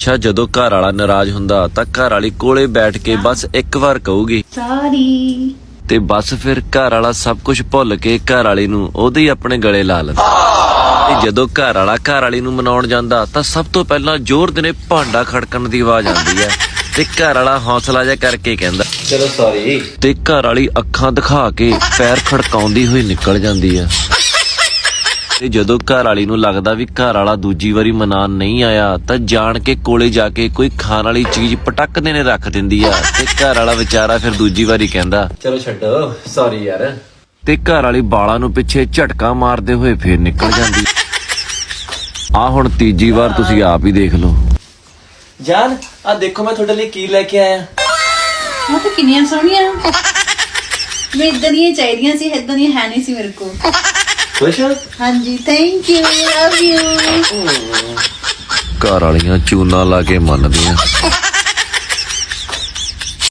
ਅੱਛਾ, ਜਦੋਂ ਘਰ ਵਾਲਾ ਨਾਰਾਜ਼ ਹੁੰਦਾ ਤਾਂ ਘਰ ਵਾਲੀ ਕੋਲੇ ਬੈਠ ਕੇ ਬਸ ਇੱਕ ਵਾਰ ਕਹੂਗੀ ਸੌਰੀ, ਤੇ ਬਸ ਫਿਰ ਘਰ ਵਾਲਾ ਸਭ ਕੁਝ ਭੁੱਲ ਕੇ ਘਰ ਵਾਲੀ ਨੂੰ ਉਹਦੇ ਹੀ ਆਪਣੇ ਗਲੇ ਲਾ ਲੈਂਦਾ। ਤੇ ਜਦੋਂ ਘਰ ਵਾਲਾ ਘਰ ਵਾਲੀ ਨੂੰ ਮਨਾਉਣ ਜਾਂਦਾ ਤਾਂ ਸਭ ਤੋਂ ਪਹਿਲਾਂ ਜ਼ੋਰ ਦੇ ਭਾਂਡਾ ਖੜਕਣ ਦੀ ਆਵਾਜ਼ ਆਉਂਦੀ ਹੈ ਤੇ ਘਰ ਵਾਲਾ ਹੌਸਲਾ ਜਿਹਾ ਕਰਕੇ ਕਹਿੰਦਾ ਚਲੋ ਸੌਰੀ, ਤੇ ਘਰ ਵਾਲੀ ਅੱਖਾਂ ਦਿਖਾ ਕੇ ਪੈਰ ਖੜਕਾਉਂਦੀ ਹੋਈ ਨਿਕਲ ਜਾਂਦੀ ਹੈ। ਤੇ ਜਦੋਂ ਘਰ ਵਾਲੀ ਨੂੰ ਲੱਗਦਾ ਵੀ ਘਰ ਵਾਲਾ ਦੂਜੀ ਵਾਰੀ ਮਨਾਉਣ ਨਹੀਂ ਆਇਆ ਤਾਂ ਜਾਣ ਕੇ ਕੋਲੇ ਜਾ ਕੇ ਕੋਈ ਖਾਣ ਵਾਲੀ ਚੀਜ਼ ਪਟਕ ਦੇਣੇ ਰੱਖ ਦਿੰਦੀ ਆ ਤੇ ਘਰ ਵਾਲਾ ਵਿਚਾਰਾ ਫਿਰ ਦੂਜੀ ਵਾਰੀ ਕਹਿੰਦਾ ਚਲੋ ਛੱਡੋ ਸੌਰੀ ਯਾਰ, ਤੇ ਘਰ ਵਾਲੀ ਬਾਲਾਂ ਨੂੰ ਪਿੱਛੇ ਝਟਕਾ ਮਾਰਦੇ ਹੋਏ ਫੇਰ ਨਿਕਲ ਜਾਂਦੀ। ਆ ਹੁਣ ਤੀਜੀ ਵਾਰ ਤੁਸੀਂ ਆਪ ਹੀ ਦੇਖ ਲਓ। ਜਾਨ ਆ ਦੇਖੋ ਮੈਂ ਤੁਹਾਡੇ ਲਈ ਕੀ ਲੈ ਕੇ ਆਇਆ। ਆਹ ਤਾਂ ਕਿੰਨੀਆਂ ਸੋਹਣੀਆਂ। ਮੈਂ ਇਦਾਂ ਦੀਆਂ ਚਾਹੀਦੀਆਂ ਸੀ, ਇਦਾਂ ਦੀਆਂ ਹੈ ਨਹੀਂ ਸੀ ਮੇਰੇ ਕੋਲ। ਖੁਸ਼ ਹੋ? ਹਾਂਜੀ, ਥੈਂਕ ਯੂ, ਲਵ ਯੂ। ਘਰ ਵਾਲੀਆਂ ਚੂਨਾ ਲਾ ਕੇ ਮੰਨਦੀਆਂ।